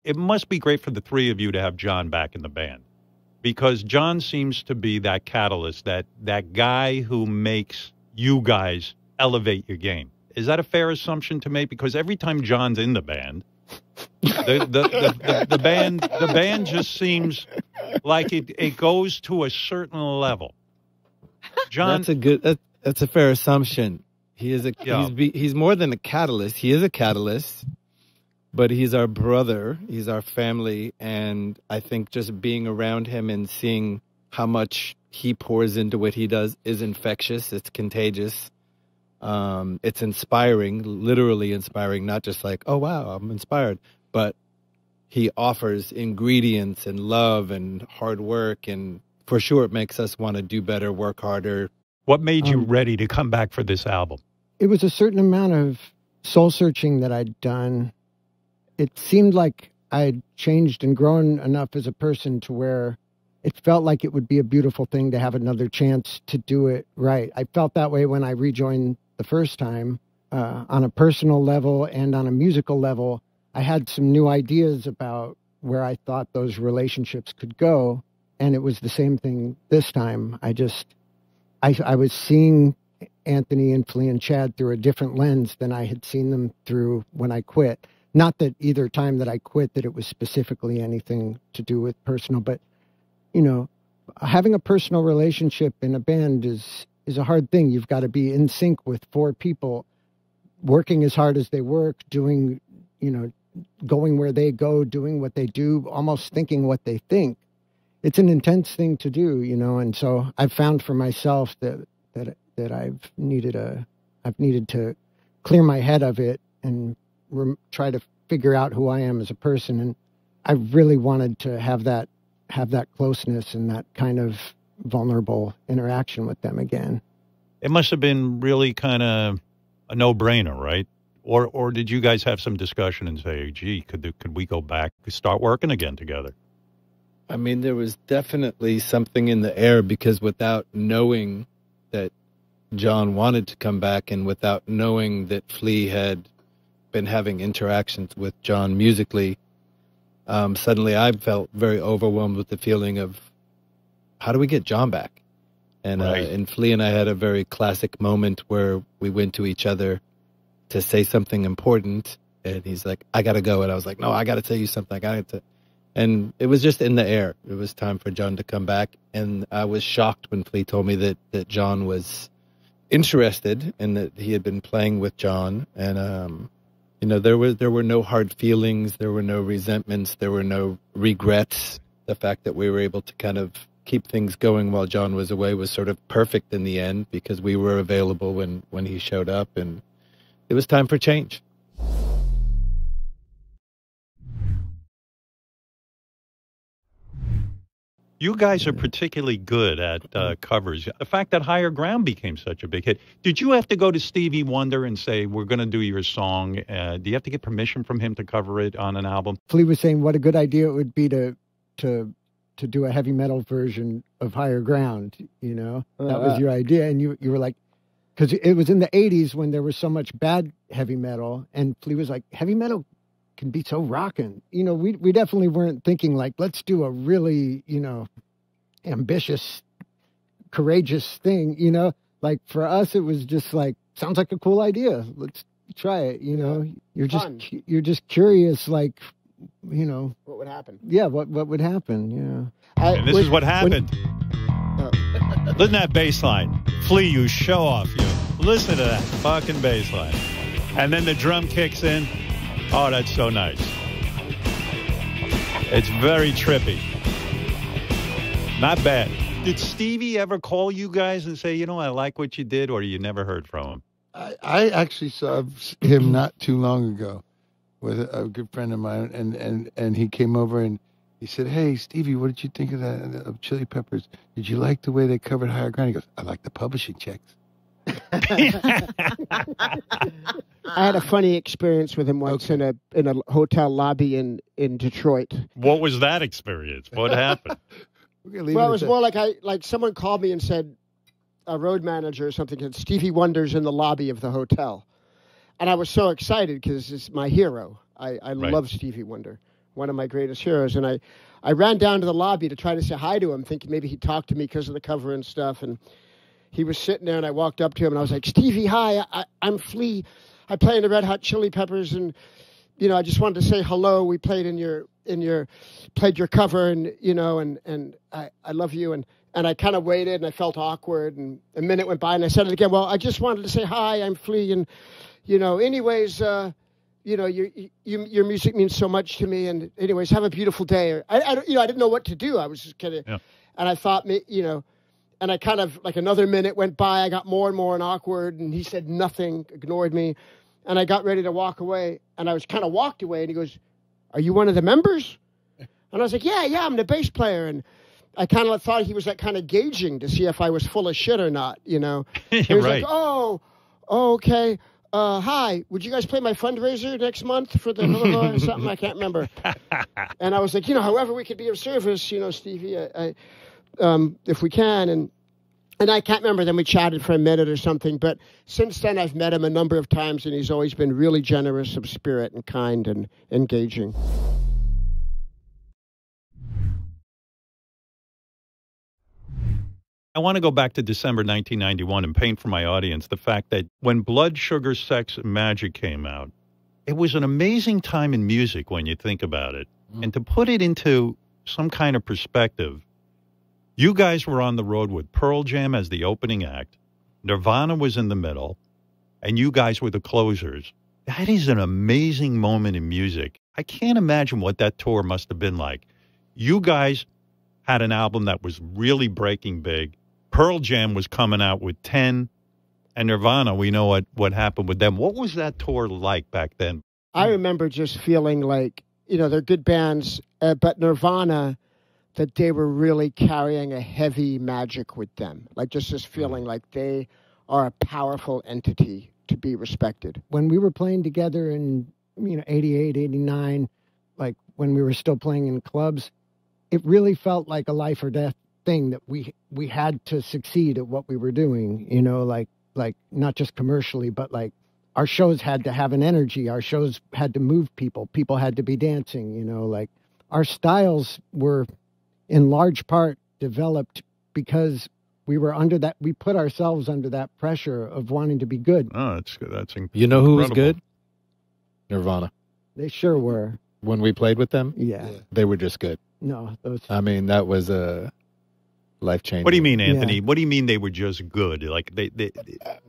it must be great for the three of you to have John back in the band, because John seems to be that catalyst, that guy who makes you guys elevate your game. Is that a fair assumption to make? Because every time John's in the band, the band just seems like it goes to a certain level. John, that's a fair assumption. He's more than a catalyst. He is a catalyst, but he's our brother. He's our family, and I think just being around him and seeing how much he pours into what he does is infectious. It's contagious. It's inspiring, literally inspiring, not just like, oh, wow, I'm inspired. But he offers ingredients and love and hard work. And for sure, it makes us want to do better, work harder. What made you ready to come back for this album? It was a certain amount of soul searching that I'd done. It seemed like I'd changed and grown enough as a person to where it felt like it would be a beautiful thing to have another chance to do it right. I felt that way when I rejoined the first time, on a personal level and on a musical level. I had some new ideas about where I thought those relationships could go, and it was the same thing this time. I was seeing Anthony and Flea and Chad through a different lens than I had seen them through when I quit. Not that either time that I quit that it was specifically anything to do with personal, but, you know, having a personal relationship in a band is a hard thing. You've got to be in sync with four people, working as hard as they work, doing, you know, going where they go, doing what they do, almost thinking what they think. It's an intense thing to do, you know, and so I've found for myself that I've needed to clear my head of it and try to figure out who I am as a person. And I really wanted to have that closeness and that kind of vulnerable interaction with them again. It must have been really kind of a no-brainer, right? Or did you guys have some discussion and say, gee, could we go back, start working again together? I mean, there was definitely something in the air, because without knowing that John wanted to come back and without knowing that Flea had been having interactions with John musically, suddenly I felt very overwhelmed with the feeling of, how do we get John back? And right. And Flea and I had a very classic moment where we went to each other to say something important, and he's like, I gotta go. And I was like, no, I gotta tell you something. And it was just in the air. It was time for John to come back. And I was shocked when Flea told me that John was interested and that he had been playing with John. And, you know, there were no hard feelings. There were no resentments. There were no regrets. The fact that we were able to kind of keep things going while John was away was sort of perfect in the end, because we were available when he showed up, and it was time for change. You guys are particularly good at covers. The fact that Higher Ground became such a big hit. Did you have to go to Stevie Wonder and say, we're going to do your song? Do you have to get permission from him to cover it on an album? Flea was saying what a good idea it would be to do a heavy metal version of Higher Ground, you know? That was your idea. And you were like, because it was in the 80s when there was so much bad heavy metal, and Flea was like, heavy metal can be so rockin'. You know, we definitely weren't thinking like, let's do a really, you know, ambitious, courageous thing, you know? Like for us, it was just like, sounds like a cool idea. Let's try it, you know? You're just curious, like, you know, what would happen? Yeah, what would happen? Yeah. And this is what happened. Listen to that bass line. Flea, you show off. You listen to that fucking bass line. And then the drum kicks in. Oh, that's so nice. It's very trippy. Not bad. Did Stevie ever call you guys and say, you know, I like what you did, or you never heard from him? I actually saw him not too long ago with a good friend of mine, and he came over and he said, hey, Stevie, what did you think of that, of Chili Peppers? Did you like the way they covered Higher Ground? He goes, I like the publishing checks. I had a funny experience with him once in a hotel lobby in Detroit. What was that experience? What happened? Well, it was more like someone called me and said, a road manager or something, said Stevie Wonder's in the lobby of the hotel. And I was so excited because it's my hero. I love Stevie Wonder. one of my greatest heroes. And I ran down to the lobby to try to say hi to him, thinking maybe he'd talk to me because of the cover and stuff. And he was sitting there, and I walked up to him, and I was like, Stevie, hi, I'm Flea. I play in the Red Hot Chili Peppers, and, you know, I just wanted to say hello. We played played your cover, and, you know, and I love you. And I kind of waited, and I felt awkward, and a minute went by, and I said it again. Well, I just wanted to say hi, I'm Flea, and, you know, anyways, you know, your music means so much to me, and anyways, have a beautiful day. I didn't know what to do. I was just kind of, and I thought, you know, and I kind of, like, another minute went by, I got more and more awkward, and he said nothing, ignored me, and I got ready to walk away, and I was kind of walked away, and he goes, are you one of the members? And I was like, yeah, I'm the bass player, and I kind of thought he was like kind of gauging to see if I was full of shit or not, you know. He was like, oh, okay. Hi, would you guys play my fundraiser next month for the or something? I can't remember. And I was like, you know, however we could be of service, you know, Stevie, if we can. And I can't remember. Then we chatted for a minute or something. But since then, I've met him a number of times, and he's always been really generous of spirit and kind and engaging. I want to go back to December 1991 and paint for my audience the fact that when Blood, Sugar, Sex, and Magic came out, it was an amazing time in music when you think about it. And to put it into some kind of perspective, you guys were on the road with Pearl Jam as the opening act, Nirvana was in the middle, and you guys were the closers. That is an amazing moment in music. I can't imagine what that tour must have been like. You guys had an album that was really breaking big. Pearl Jam was coming out with 10, and Nirvana, we know what happened with them. What was that tour like back then? I remember just feeling like, you know, they're good bands, but Nirvana, that they were really carrying a heavy magic with them. Like just this feeling like they are a powerful entity to be respected. When we were playing together in, you know, 88, 89, like when we were still playing in clubs, it really felt like a life or death thing that we had to succeed at what we were doing, you know, like not just commercially, but like our shows had to have an energy. Our shows had to move people. People had to be dancing, you know, like our styles were in large part developed because we were under that, we put ourselves under that pressure of wanting to be good. Oh, that's good. That's incredible. You know who was good? Nirvana. They sure were. When we played with them? Yeah. They were just good. No, those. I mean, that was a life-changing. What do you mean, Anthony? Yeah. What do you mean they were just good? Like they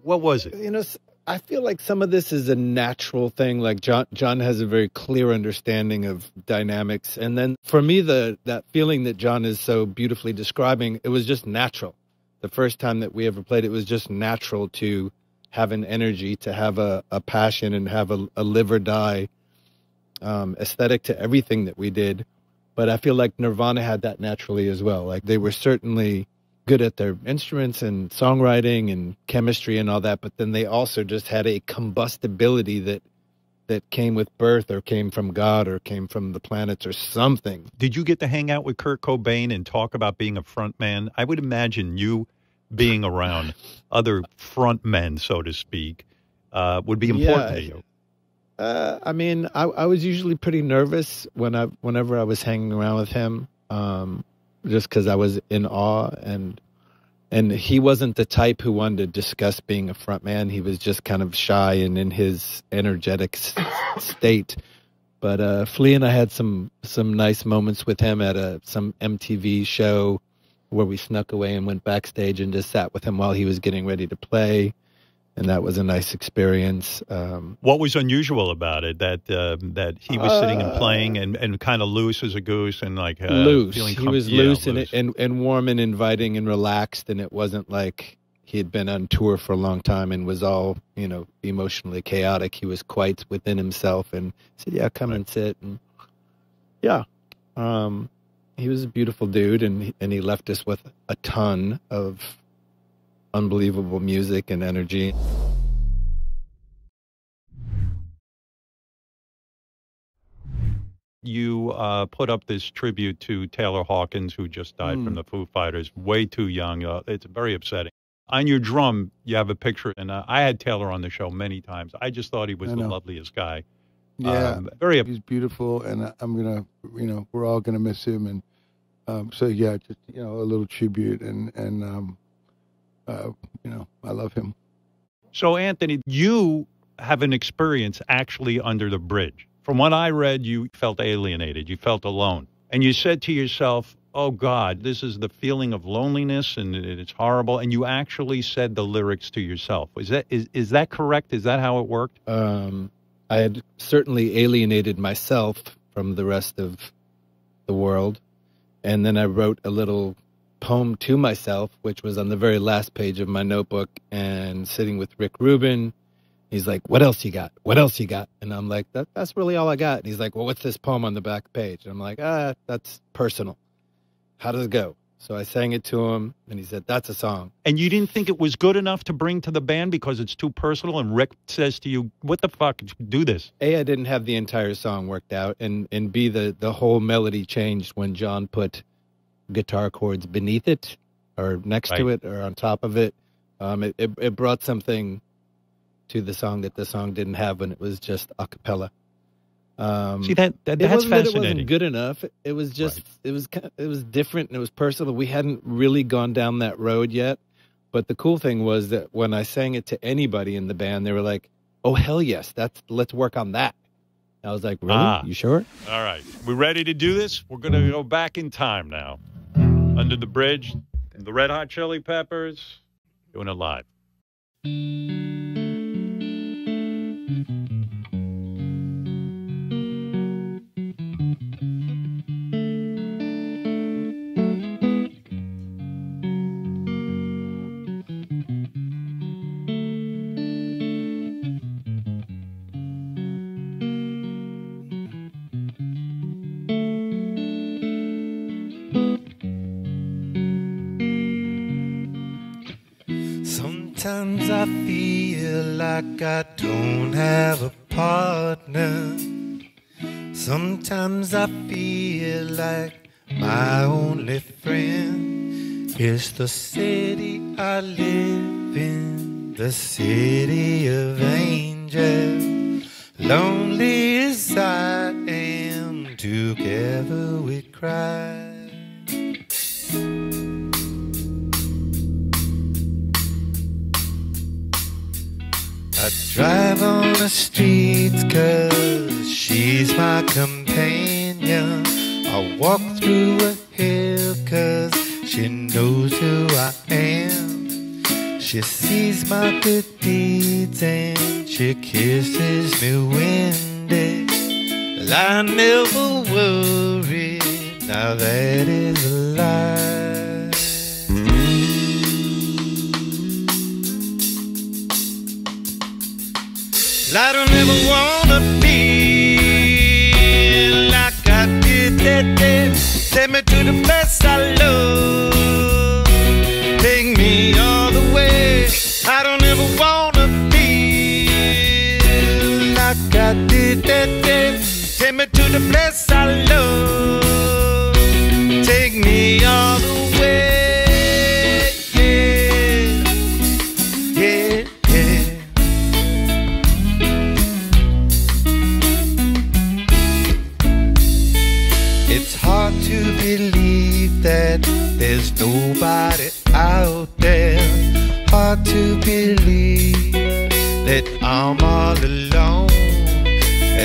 what was it? You know, I feel like some of this is a natural thing. Like John has a very clear understanding of dynamics. And then for me, that feeling that John is so beautifully describing, it was just natural. The first time that we ever played, it was just natural to have an energy, to have a passion, and have a live or die aesthetic to everything that we did. But I feel like Nirvana had that naturally as well. Like they were certainly good at their instruments and songwriting and chemistry and all that, but then they also just had a combustibility that came with birth, or came from God, or came from the planets or something. Did you get to hang out with Kurt Cobain and talk about being a front man? I would imagine you being around other front men, so to speak, would be important to you. I mean, I was usually pretty nervous whenever I was hanging around with him, just because I was in awe, and he wasn't the type who wanted to discuss being a front man. He was just kind of shy and in his energetic state. But Flea and I had some nice moments with him at some MTV show where we snuck away and went backstage and just sat with him while he was getting ready to play. And that was a nice experience. What was unusual about it? That he was sitting and playing and kind of loose as a goose, and like loose. Feeling he was loose, and warm and inviting and relaxed, and it wasn't like he had been on tour for a long time and was all, you know, emotionally chaotic. He was quite within himself and said, "Yeah, come and sit." And yeah, he was a beautiful dude, and he left us with a ton of unbelievable music and energy. You put up this tribute to Taylor Hawkins, who just died from the Foo Fighters, way too young. It's very upsetting. On your drum, you have a picture, and I had Taylor on the show many times. I just thought he was the loveliest guy. Yeah, Very. he's beautiful, and I'm gonna, we're all gonna miss him, and so yeah, just a little tribute, and I love him. So Anthony, you have an experience actually under the bridge. From what I read, you felt alienated, you felt alone, and you said to yourself, "Oh God, this is the feeling of loneliness, and it's horrible." And you actually said the lyrics to yourself. Is that correct? Is that how it worked? I had certainly alienated myself from the rest of the world. And then I wrote a little poem to myself, which was on the very last page of my notebook. And sitting with Rick Rubin, he's like, "What else you got? What else you got?" And I'm like, that's really all I got. And he's like, "Well, what's this poem on the back page?" And I'm like, that's personal. How does it go? So I sang it to him, and he said, "That's a song." And you didn't think it was good enough to bring to the band because it's too personal? And Rick says to you, "What the fuck? Do this." A, I didn't have the entire song worked out, and B, the whole melody changed when John put guitar chords beneath it, or next to it, or on top of it. It brought something to the song that the song didn't have when it was just a cappella. See, that's it fascinating. It wasn't good enough. It was just it was different, and it was personal. We hadn't really gone down that road yet. But the cool thing was that when I sang it to anybody in the band, they were like, "Oh hell yes, let's work on that." I was like, "Really? You sure?" All right, we ready to do this? We're gonna go back in time now. Under the Bridge, the Red Hot Chili Peppers, doing it live. Sometimes I feel like I don't have a partner. Sometimes I feel like my only friend is the city I live in, the city of angels. Lonely as I am, together we cry. I drive on the streets 'cause she's my companion. I walk through a hill 'cause she knows who I am. She sees my good deeds and she kisses me windy. Well, I never worry, now that is a lie. I don't ever wanna feel like I did that day. Take me to the place I love, take me all the way. I don't ever wanna feel like I did that day. Take me to the place I love, take me all the way. Believe that there's nobody out there. Hard to believe that I'm all alone.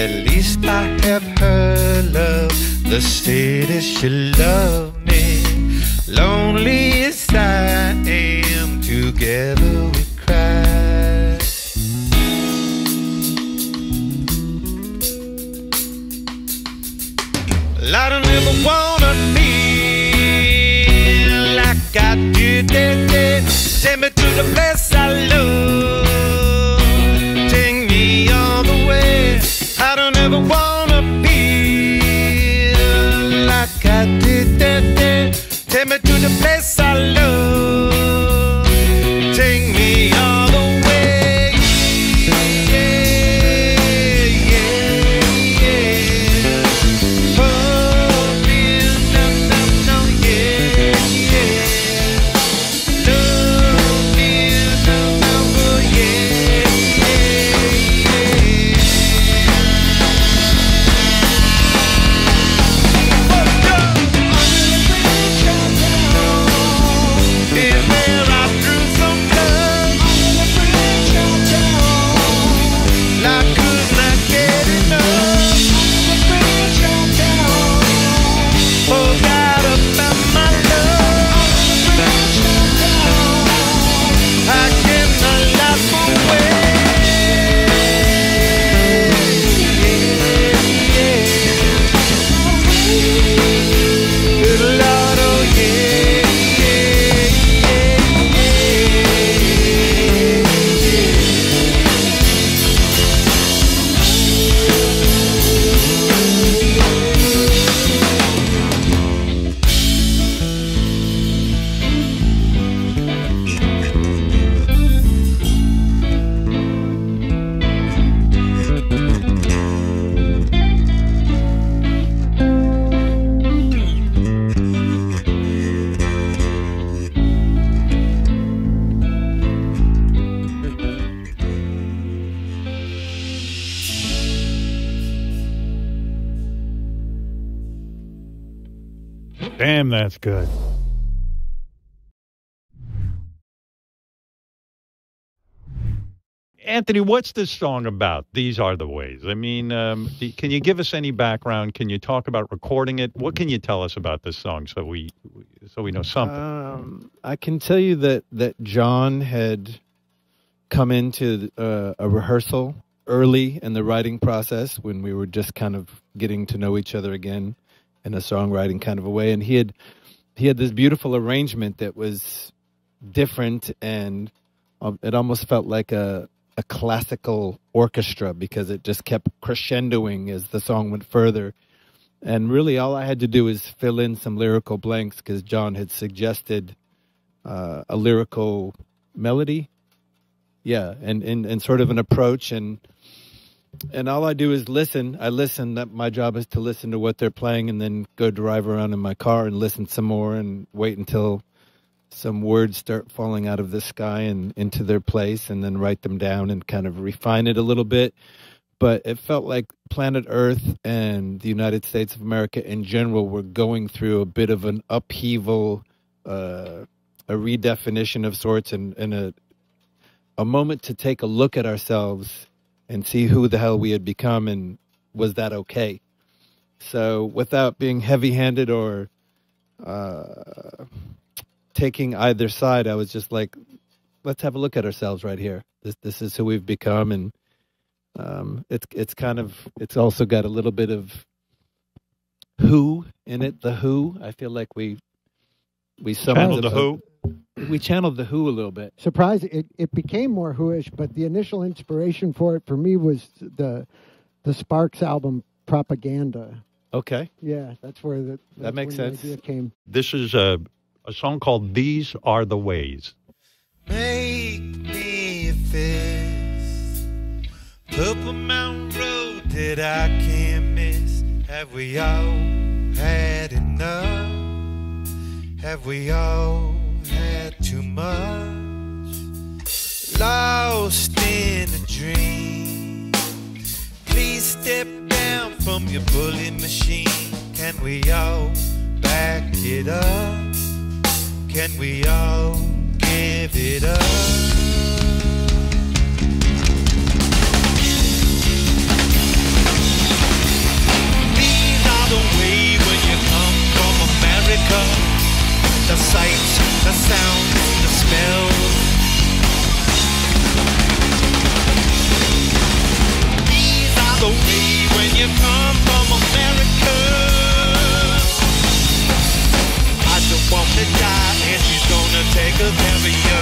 At least I have her love, the say that she love me. Lonely as I am, together we cry. I don't ever wanna feel like I did that day. Take me to the place I love, take me all the way. I don't ever wanna feel like I did that day. Take me to the place I love, take me all the way. Damn, that's good. Anthony, what's this song about? These Are the Ways. I mean, can you give us any background? Can you talk about recording it? What can you tell us about this song so we know something? I can tell you that John had come into a rehearsal early in the writing process when we were just kind of getting to know each other again in a songwriting kind of a way, and he had this beautiful arrangement that was different, and it almost felt like a classical orchestra because it just kept crescendoing as the song went further. And really all I had to do is fill in some lyrical blanks because John had suggested a lyrical melody. Yeah, and sort of an approach. And all I do is listen. I listen. My job is to listen to what they're playing and then go drive around in my car and listen some more and wait until some words start falling out of the sky and into their place, and then write them down and kind of refine it a little bit. But it felt like planet Earth and the United States of America in general were going through a bit of an upheaval, a redefinition of sorts, and a moment to take a look at ourselves and see who the hell we had become, and was that okay? So without being heavy-handed or taking either side, I was just like, let's have a look at ourselves right here. This is who we've become, and it's also got a little bit of Who in it. The Who. I feel like we Channeled the Who. We channeled the Who a little bit. Surprise! It became more Who-ish, but the initial inspiration for it for me was the Sparks album Propaganda. Okay. Yeah, that's where that makes sense. The idea came. This is a song called These Are the Ways. Make me a fist, Purple Mountain Road that I can't miss. Have we all had enough? Have we all had too much? Lost in a dream. Please step down from your bullet machine. Can we all back it up? Can we all give it up? These are the ways when you come from America. The sights, the sounds, the smells. These are the ways when you come from America. I don't want to die, and she's gonna take a care of you.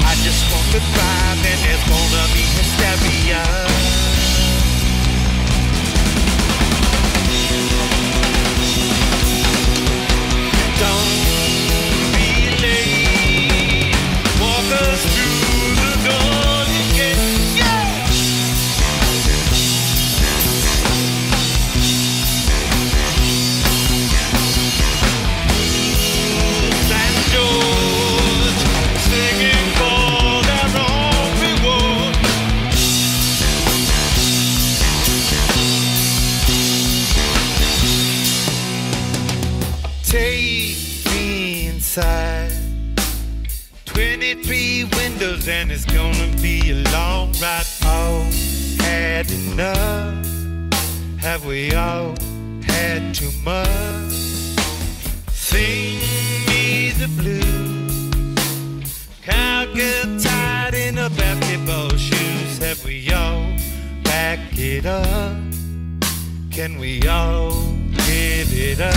I just want to thrive, and there's gonna be hysteria. Don't be late. Walk us through the golden gate. Yeah! St. George, singing for their own reward. Take me inside. 23 windows and it's gonna be a long ride. All had enough? Have we all had too much? Sing me the blues. Cowgirl tied in a basketball shoes. Have we all back it up? Can we all give it up?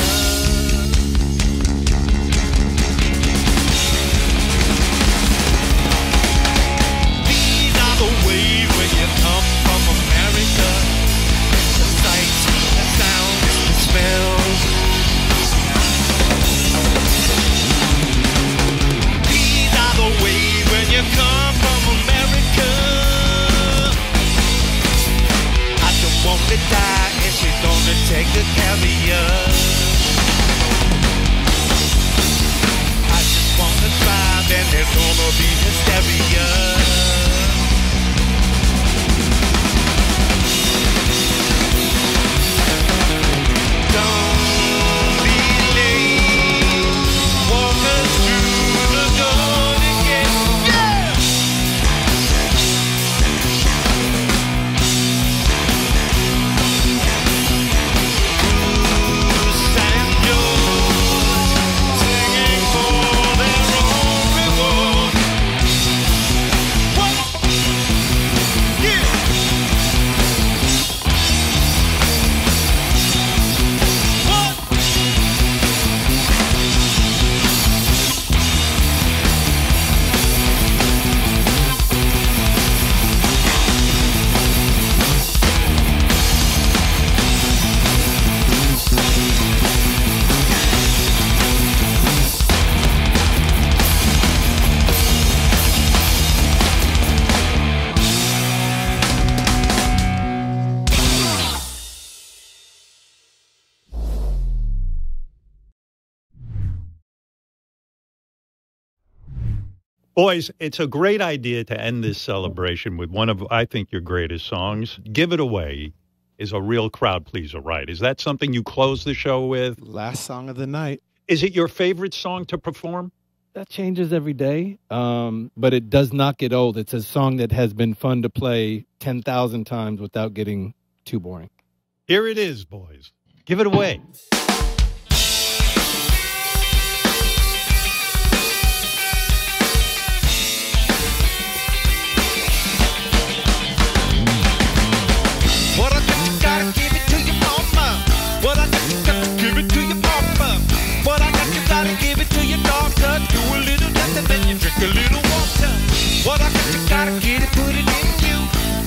The way when you come from America, the sights, the sounds, the smells. These are the way when you come from America. I don't want to die, and she's gonna take the care of you. I just want to thrive, and there's gonna be hysteria. Boys, it's a great idea to end this celebration with one of, I think, your greatest songs. Give It Away is a real crowd pleaser, right? Is that something you close the show with? Last song of the night. Is it your favorite song to perform? That changes every day, but it does not get old. It's a song that has been fun to play 10,000 times without getting too boring. Here it is, boys. Give it away. What I got, you gotta give it to your mama. What I got, you got to give it to your papa. What I got, you gotta give it to your daughter. Do a little nothing, then you drink a little water. What I got, you gotta get it, put it in you.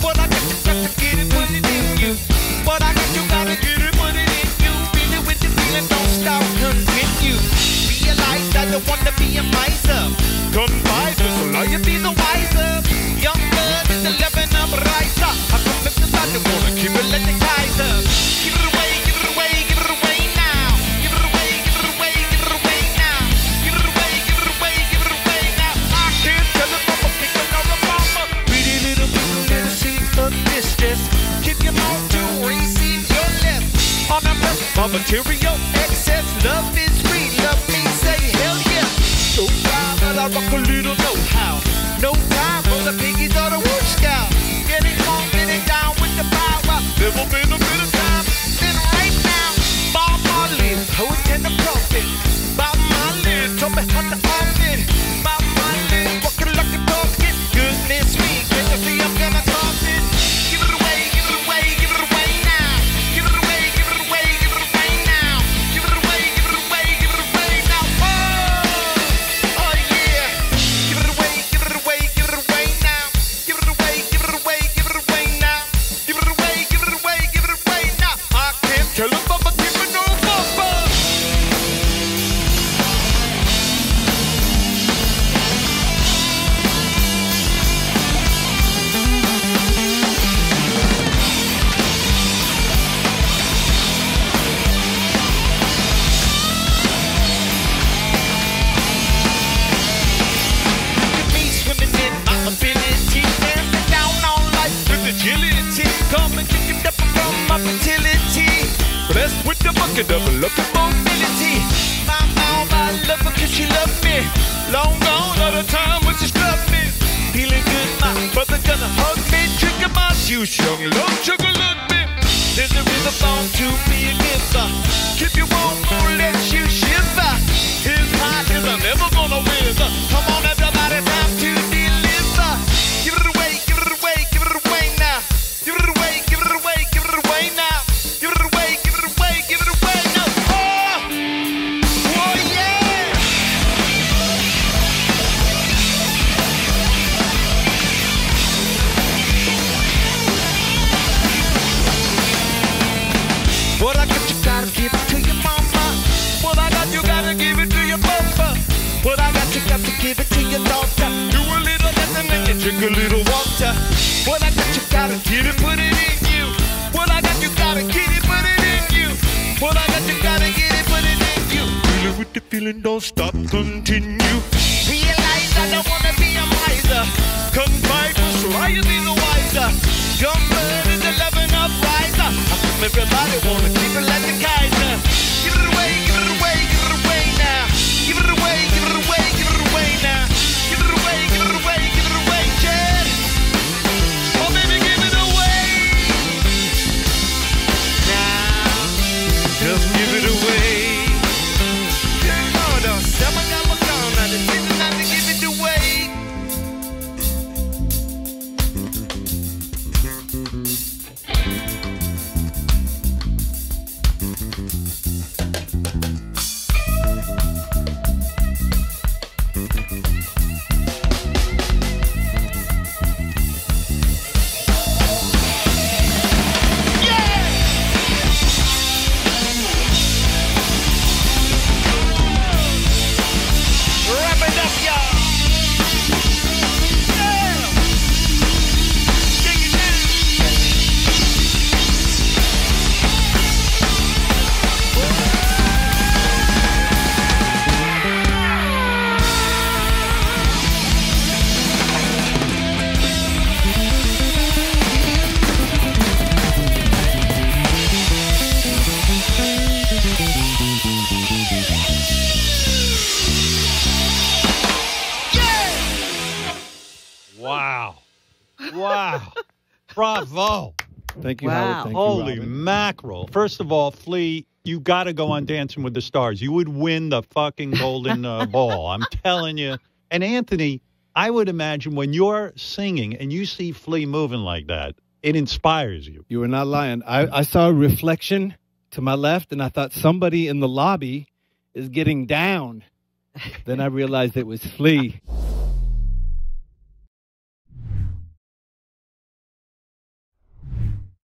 What I got, you got to get it, put it in you. What I got, you gotta get it, put it in you. Feel it with the feeling, don't stop, continue. Realize I don't wanna be a miser. Confide, so now you be the wiser. Young blood is the leaven of riser. I come with the side, wanna keep it like the Kaiser. Give it away, give it away, give it away now. Give it away, give it away, give it away now. Give it away, give it away, give it away now. I can't tell it from a pickle or a bomber. Pretty little people in the sea of distress. Keep your mouth to receive your left. On the breath of material excess. Love is free, love me, say hell yeah. So proud that I rock a little know-how. No time for the piggies or the wood scout. Getting on, getting down with the power. Never been a better time than right now. Bob Marley, poet and the prophet. Bob Marley, told me how to off it. Bob Marley, walking like a dogget. Goodness me, can you see I'm gonna toss it? Give it away, give it away, give it away now. Give it away, give it away, give it away now. Give it away, give it away, give it away now. Oh, oh yeah. Give it away, give it away, give it away now. Give it away, give it away, give it away now. Give it away, give it away, give it away now. I can't tell them, but I'm giving no buffer. Me swimming in my ability, dancing down on life with agility. Come and kick it up from my fertility. Blessed with the bucket of luck and mobility. My love her 'cause she loved me. Long gone are the time when she struck me. Feeling good, my brother gonna hug me. Drinking my juice, young love, sugar look me. There's a river bound to be a giver. Keep you warm, won't let you shiver. His heart is never gonna wither. Come on, everybody, time to deliver. Give it away, give it away, give it away now. Give it away, give it away, give it away now. Give it away, give it away, give it away now. Oh, oh yeah. What I got, you gotta give it to your mama. What I got, you gotta give it to your papa. What I got, you got to give it to your daughter. Do a little nothing and you drink a little water. What I got, you gotta get it, put it in you. What I got, you gotta get it, put it in you. What I got, you gotta get it, put it in you. Feel it with the feeling, don't stop, continue. Realize I don't wanna be a miser. Confide, so I you be the wiser. Young blood is the leaven of riser. Everybody wanna keep it like the Kaiser. Give it away, give it away, give it away now. Give it away, give it away, give it away now. Give it away, give it away, give it away, Chad. Oh baby, give it away. Now, just give it away. Oh, don't sell my gun, now the reason not to give it away. Bravo. Thank you, Wow. Howard. Thank Holy you, Robin. mackerel. First of all, Flea, you got to go on Dancing with the Stars. You would win the fucking golden ball. I'm telling you. And Anthony, I would imagine when you're singing and you see Flea moving like that, it inspires you. You were not lying. I saw a reflection to my left, and I thought somebody in the lobby is getting down. Then I realized it was Flea.